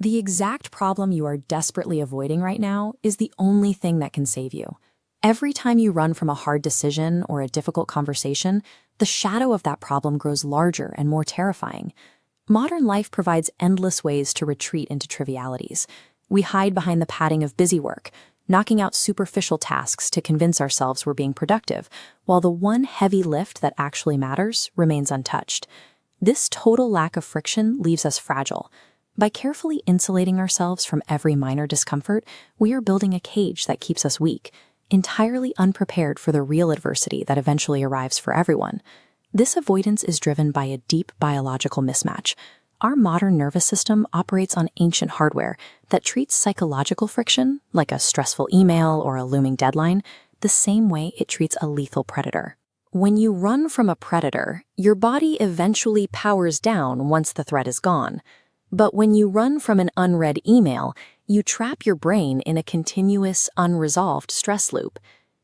The exact problem you are desperately avoiding right now is the only thing that can save you. Every time you run from a hard decision or a difficult conversation, the shadow of that problem grows larger and more terrifying. Modern life provides endless ways to retreat into trivialities. We hide behind the padding of busy work, knocking out superficial tasks to convince ourselves we're being productive, while the one heavy lift that actually matters remains untouched. This total lack of friction leaves us fragile. By carefully insulating ourselves from every minor discomfort, we are building a cage that keeps us weak, entirely unprepared for the real adversity that eventually arrives for everyone. This avoidance is driven by a deep biological mismatch. Our modern nervous system operates on ancient hardware that treats psychological friction, like a stressful email or a looming deadline, the same way it treats a lethal predator. When you run from a predator, your body eventually powers down once the threat is gone. But when you run from an unread email, you trap your brain in a continuous, unresolved stress loop.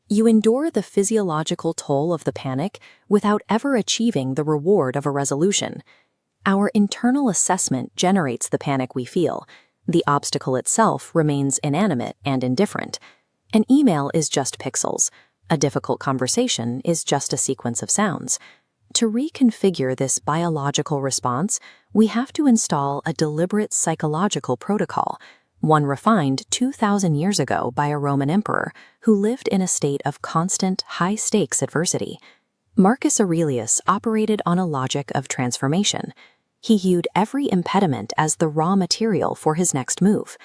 You endure the physiological toll of the panic without ever achieving the reward of a resolution. Our internal assessment generates the panic we feel. The obstacle itself remains inanimate and indifferent. An email is just pixels. A difficult conversation is just a sequence of sounds. To reconfigure this biological response, we have to install a deliberate psychological protocol, one refined 2,000 years ago by a Roman emperor who lived in a state of constant, high-stakes adversity. Marcus Aurelius operated on a logic of transformation. He viewed every impediment as the raw material for his next move.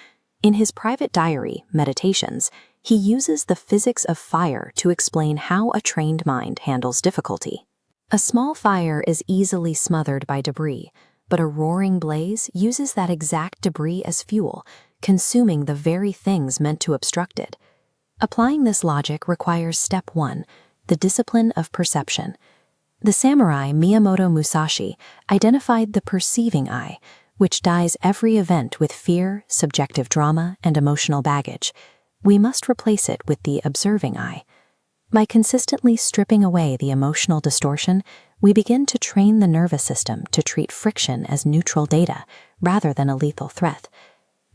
In his private diary, Meditations, he uses the physics of fire to explain how a trained mind handles difficulty. A small fire is easily smothered by debris, but a roaring blaze uses that exact debris as fuel, consuming the very things meant to obstruct it. Applying this logic requires step 1, the discipline of perception. The samurai Miyamoto Musashi identified the perceiving eye, which dyes every event with fear, subjective drama, and emotional baggage. We must replace it with the observing eye. By consistently stripping away the emotional distortion, we begin to train the nervous system to treat friction as neutral data rather than a lethal threat.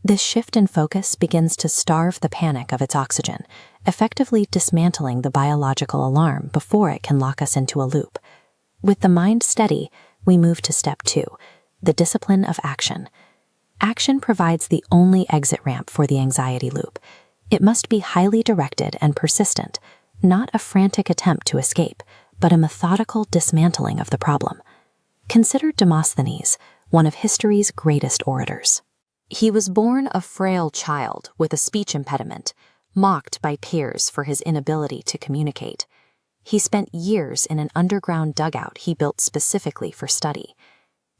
This shift in focus begins to starve the panic of its oxygen, effectively dismantling the biological alarm before it can lock us into a loop. With the mind steady, we move to step 2, the discipline of action. Action provides the only exit ramp for the anxiety loop. It must be highly directed and persistent, not a frantic attempt to escape, but a methodical dismantling of the problem. Consider Demosthenes, one of history's greatest orators. He was born a frail child with a speech impediment, mocked by peers for his inability to communicate. He spent years in an underground dugout he built specifically for study.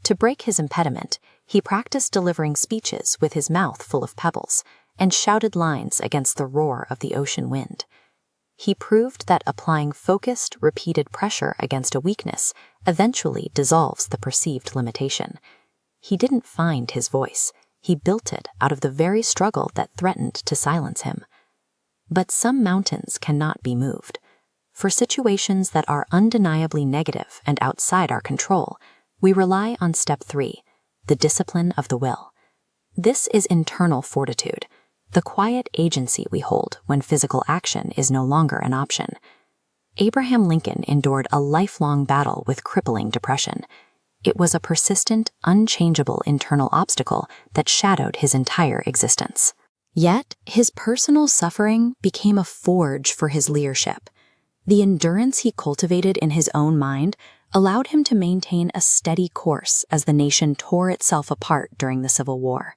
To break his impediment, he practiced delivering speeches with his mouth full of pebbles and shouted lines against the roar of the ocean wind. He proved that applying focused, repeated pressure against a weakness eventually dissolves the perceived limitation. He didn't find his voice. He built it out of the very struggle that threatened to silence him. But some mountains cannot be moved. For situations that are undeniably negative and outside our control, we rely on step 3, the discipline of the will. This is internal fortitude, the quiet agency we hold when physical action is no longer an option. Abraham Lincoln endured a lifelong battle with crippling depression. It was a persistent, unchangeable internal obstacle that shadowed his entire existence. Yet, his personal suffering became a forge for his leadership. The endurance he cultivated in his own mind allowed him to maintain a steady course as the nation tore itself apart during the Civil War.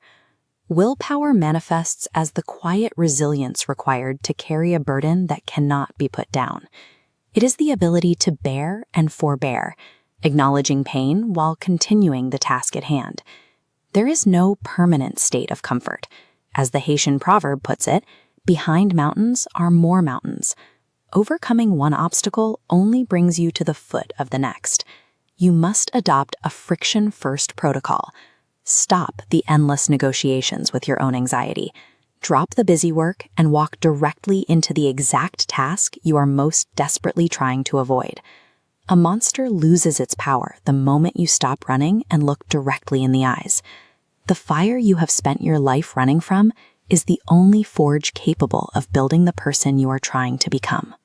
Willpower manifests as the quiet resilience required to carry a burden that cannot be put down. It is the ability to bear and forbear, acknowledging pain while continuing the task at hand. There is no permanent state of comfort. As the Haitian proverb puts it, behind mountains are more mountains. Overcoming one obstacle only brings you to the foot of the next. You must adopt a friction-first protocol. Stop the endless negotiations with your own anxiety. Drop the busy work and walk directly into the exact task you are most desperately trying to avoid. A monster loses its power the moment you stop running and look directly in the eyes. The fire you have spent your life running from is the only forge capable of building the person you are trying to become.